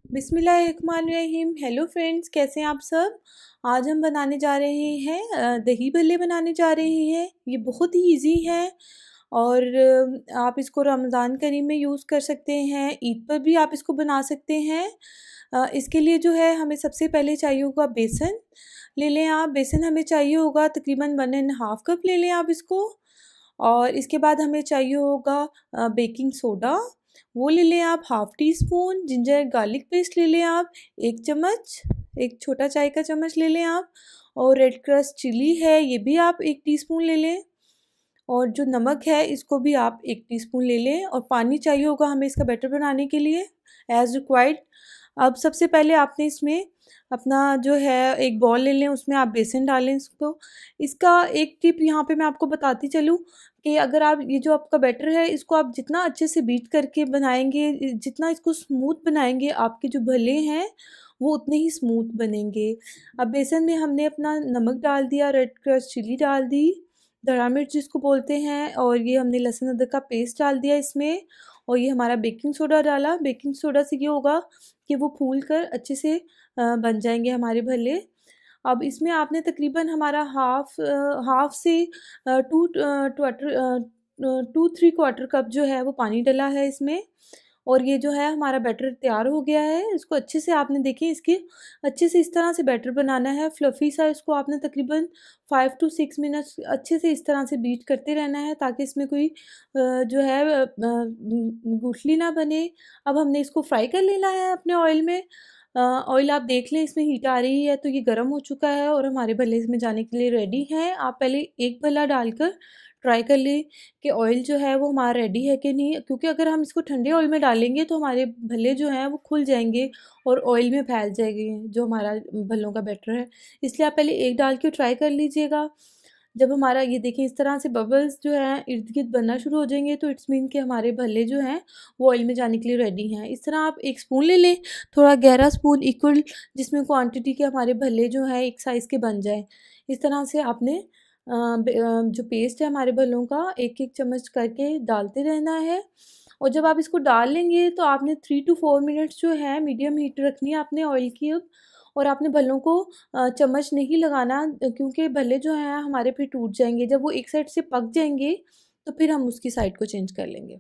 बिस्मिल्लाहिर्रहमानिर्रहीम। Hello friends, कैसे हैं आप सब। आज हम बनाने जा रहे हैं दही भल्ले बनाने जा रहे हैं। ये बहुत ही इजी है और आप इसको रमज़ान करीम में यूज़ कर सकते हैं, ईद पर भी आप इसको बना सकते हैं। इसके लिए जो है हमें सबसे पहले चाहिए होगा बेसन ले लें आप। बेसन हमें चाहिए होगा तकरीबन 1.5 कप ले लें आप इसको। और इसके बाद हमें चाहिए होगा बेकिंग सोडा, वो ले लें आप half tea spoon. Ginger garlic paste ले लें आप 1 चम्मच, एक छोटा चाय का चम्मच ले लें आप। और रेड क्रस्ट चिली है, ये भी आप 1 टीस्पून ले लें। और जो नमक है इसको भी आप 1 टीस्पून ले लें। और पानी चाहिए होगा हमें इसका बैटर बनाने के लिए एज़ रिक्वायर्ड। अब सबसे पहले आपने इसमें अपना जो है एक बॉल ले लें, उसमें आप बेसन डालें इसको। इसका एक टिप यहाँ पे मैं आपको बताती चलूँ कि अगर आप ये जो आपका बैटर है इसको आप जितना अच्छे से बीट करके बनाएंगे, जितना इसको स्मूथ बनाएंगे, आपके जो भले हैं वो उतने ही स्मूथ बनेंगे। अब बेसन में हमने अपना नमक डाल दिया, रेड क्रश चिली डाल दी, धड़ा मिर्च जिसको बोलते हैं, और ये हमने लहसुन अदरक का पेस्ट डाल दिया इसमें। और ये हमारा बेकिंग सोडा डाला। बेकिंग सोडा से ये होगा कि वो फूल कर अच्छे से बन जाएंगे हमारे भल्ले। अब इसमें आपने तकरीबन हमारा हाफ़ से 2-3 क्वार्टर कप जो है वो पानी डाला है इसमें। और ये जो है हमारा बैटर तैयार हो गया है। इसको अच्छे से आपने देखिए इसके अच्छे से इस तरह से बैटर बनाना है फ्लफ़ी सा। इसको आपने तकरीबन 5 टू 6 मिनट्स अच्छे से इस तरह से बीट करते रहना है ताकि इसमें कोई जो है गुठली ना बने। अब हमने इसको फ्राई कर लेना है अपने ऑयल में। ऑयल आप देख लें इसमें हीट आ रही है तो ये गर्म हो चुका है और हमारे भल्ले इसमें जाने के लिए रेडी हैं। आप पहले एक भल्ला डालकर ट्राई कर लें कि ऑयल जो है वो हमारा रेडी है कि नहीं, क्योंकि अगर हम इसको ठंडे ऑयल में डालेंगे तो हमारे भल्ले जो हैं वो खुल जाएंगे और ऑयल में फैल जाएंगे जो हमारा भल्लों का बैटर है। इसलिए आप पहले एक डाल के ट्राई कर लीजिएगा। जब हमारा ये देखें इस तरह से बबल्स जो हैं इर्द-गिर्द बनना शुरू हो जाएंगे तो इट्स मीन कि हमारे भल्ले जो हैं वो ऑयल में जाने के लिए रेडी हैं। इस तरह आप एक स्पून ले लें, थोड़ा गहरा स्पून इक्वल, जिसमें क्वांटिटी के हमारे भल्ले जो हैं एक साइज़ के बन जाएँ। इस तरह से आपने जो पेस्ट है हमारे भल्लों का एक-एक चम्मच करके डालते रहना है। और जब आप इसको डाल लेंगे तो आपने 3 टू 4 मिनट्स जो है मीडियम हीट रखनी है आपने ऑयल की अब। और आपने भल्लों को चम्मच नहीं लगाना, क्योंकि भल्ले जो हैं हमारे फिर टूट जाएँगे। जब वो एक साइड से पक जाएँगे तो फिर हम उसकी साइड को चेंज कर लेंगे।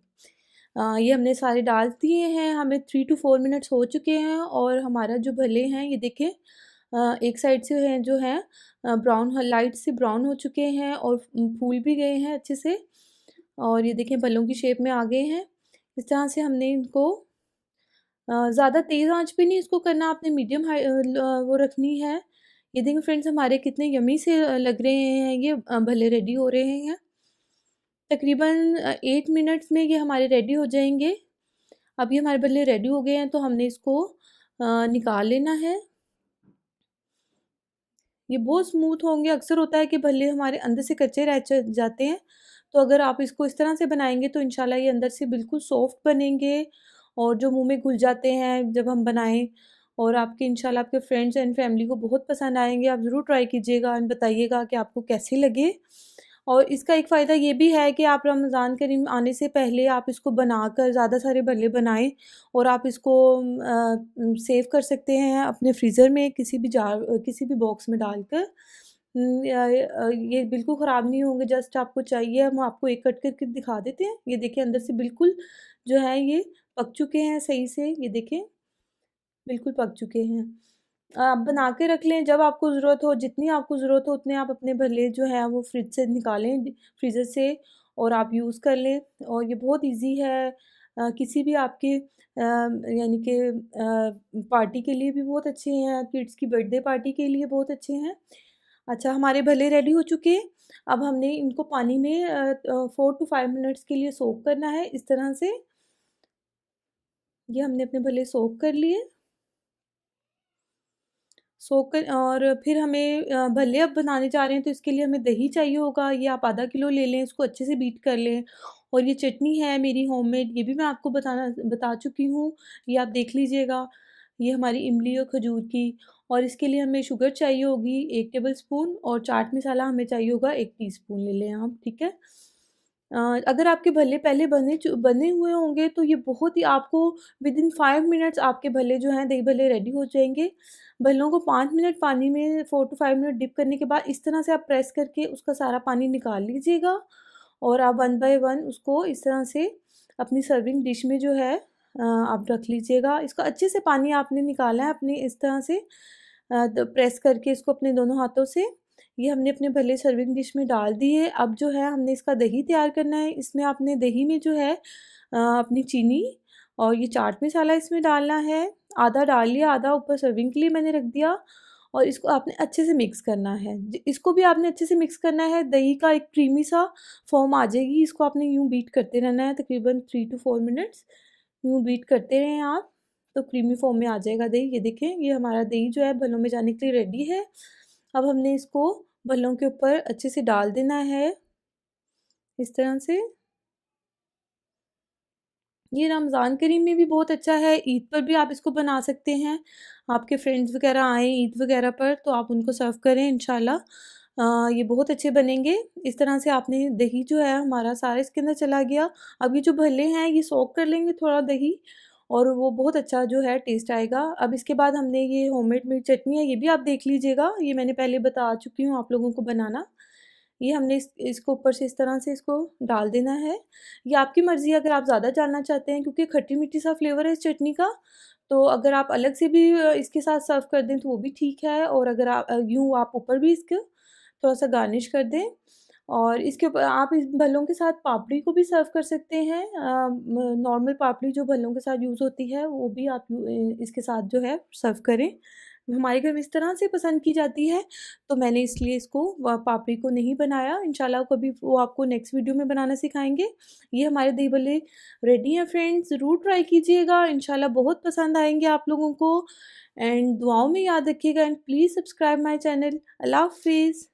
ये हमने सारे डाल दिए हैं, हमें 3 टू 4 मिनट्स हो चुके हैं और हमारा जो भल्ले हैं ये देखें एक साइड से हैं जो हैं ब्राउन लाइट से ब्राउन हो चुके हैं और फूल भी गए हैं अच्छे से। और ये देखें भल्लों की शेप में आ गए हैं। इस तरह से हमने इनको ज़्यादा तेज़ आँच पे नहीं इसको करना, आपने मीडियम हाई वो रखनी है। ये देखिए फ्रेंड्स हमारे कितने यम्मी से लग रहे हैं ये भल्ले रेडी हो रहे हैं। तकरीबन 8 मिनट्स में ये हमारे रेडी हो जाएँगे। अब ये हमारे भल्ले रेडी हो गए हैं तो हमने इसको निकाल लेना है। ये बहुत स्मूथ होंगे। अक्सर होता है कि भल्ले हमारे अंदर से कच्चे रह जाते हैं, तो अगर आप इसको इस तरह से बनाएँगे तो इंशाल्लाह ये अंदर से बिल्कुल सॉफ्ट बनेंगे और जो मुँह में घुल जाते हैं जब हम बनाएँ। और आपके इंशाल्लाह आपके फ्रेंड्स एंड फैमिली को बहुत पसंद आएँगे। आप ज़रूर ट्राई कीजिएगा एंड बताइएगा कि आपको कैसे लगे। और इसका एक फ़ायदा ये भी है कि आप रमज़ान करीम आने से पहले आप इसको बनाकर ज़्यादा सारे भल्ले बनाएँ और आप इसको सेव कर सकते हैं अपने फ्रीज़र में किसी भी जार किसी भी बॉक्स में डालकर। ये बिल्कुल ख़राब नहीं होंगे। जस्ट आपको चाहिए, हम आपको एक कट करके दिखा देते हैं। ये देखिए अंदर से बिल्कुल जो है ये पक चुके हैं सही से, ये देखें बिल्कुल पक चुके हैं। आप बना के रख लें, जब आपको ज़रूरत हो, जितनी आपको ज़रूरत हो उतने आप अपने भल्ले जो हैं वो फ्रिज से निकालें, फ्रीज़र से, और आप यूज़ कर लें। और ये बहुत ईज़ी है। किसी भी आपके यानी कि पार्टी के लिए भी बहुत अच्छे हैं, किड्स की बर्थडे पार्टी के लिए बहुत अच्छे हैं। अच्छा, हमारे भल्ले रेडी हो चुके हैं। अब हमने इनको पानी में 4 टू 5 मिनट्स के लिए सोक करना है इस तरह से। ये हमने अपने भल्ले सोक कर लिए। सोक कर और फिर हमें भल्ले अब बनाने जा रहे हैं तो इसके लिए हमें दही चाहिए होगा। ये आप आधा किलो ले लें, इसको अच्छे से बीट कर लें। और ये चटनी है मेरी होममेड, ये भी मैं आपको बता चुकी हूँ, ये आप देख लीजिएगा। ये हमारी इमली और खजूर की। और इसके लिए हमें शुगर चाहिए होगी 1 टेबल स्पून और चाट मसाला हमें चाहिए होगा 1 टीस्पून ले लें आप, ठीक है। अगर आपके भल्ले पहले बने हुए होंगे तो ये बहुत ही आपको विदिन 5 मिनट्स आपके भल्ले जो हैं दही भल्ले रेडी हो जाएंगे। भल्लों को 5 मिनट पानी में 4 टू 5 मिनट डिप करने के बाद इस तरह से आप प्रेस करके उसका सारा पानी निकाल लीजिएगा और आप 1 बाय 1 उसको इस तरह से अपनी सर्विंग डिश में जो है आप रख लीजिएगा। इसका अच्छे से पानी आपने निकाला है अपने इस तरह से प्रेस करके इसको अपने दोनों हाथों से। ये हमने अपने भले सर्विंग डिश में डाल दी है। अब जो है हमने इसका दही तैयार करना है। इसमें आपने दही में जो है अपनी चीनी और ये चाट मसाला इसमें डालना है। आधा डाल लिया, आधा ऊपर सर्विंग के लिए मैंने रख दिया और इसको आपने अच्छे से मिक्स करना है। इसको भी आपने अच्छे से मिक्स करना है। दही का एक क्रीमी सा फॉर्म आ जाएगी। इसको आपने यूँ बीट करते रहना है तकरीबन 3 टू 4 मिनट्स। यूँ बीट करते रहें आप तो क्रीमी फॉर्म में आ जाएगा दही। ये देखें, ये हमारा दही जो है भल्लों में जाने के लिए रेडी है। अब हमने इसको भल्लों के ऊपर अच्छे से डाल देना है इस तरह से। ये रमज़ान करीम में भी बहुत अच्छा है। ईद पर भी आप इसको बना सकते हैं। आपके फ्रेंड्स वगैरह आएँ ईद वगैरह पर तो आप उनको सर्व करें इंशाल्लाह। ये बहुत अच्छे बनेंगे। इस तरह से आपने दही जो है हमारा सारा इसके अंदर चला गया। अब ये जो भल्ले हैं ये सोक कर लेंगे थोड़ा दही और वो बहुत अच्छा जो है टेस्ट आएगा। अब इसके बाद हमने ये होममेड मिर्च चटनी है, ये भी आप देख लीजिएगा। ये मैंने पहले बता चुकी हूँ आप लोगों को बनाना। ये हमने इसको ऊपर से इस तरह से इसको डाल देना है। ये आपकी मर्ज़ी है अगर आप ज़्यादा डालना चाहते हैं क्योंकि खट्टी-मीठी सा फ्लेवर है इस चटनी का। तो अगर आप अलग से भी इसके साथ सर्व कर दें तो वो भी ठीक है और अगर आप यूँ आप ऊपर भी इसके थोड़ा-सा गार्निश कर दें और इसके ऊपर आप इस भल्लों के साथ पापड़ी को भी सर्व कर सकते हैं। नॉर्मल पापड़ी जो भल्लों के साथ यूज़ होती है वो भी आप इसके साथ जो है सर्व करें। हमारे घर में इस तरह से पसंद की जाती है तो मैंने इसलिए इसको पापड़ी को नहीं बनाया। इंशाल्लाह कभी वो आपको नेक्स्ट वीडियो में बनाना सिखाएंगे। ये हमारे दही भल्ले रेडी हैं फ्रेंड्स, ज़रूर ट्राई कीजिएगा। इंशाल्लाह बहुत पसंद आएंगे आप लोगों को एंड दुआओं में याद रखिएगा and please subscribe my channel. अल्लाह हाफिज़।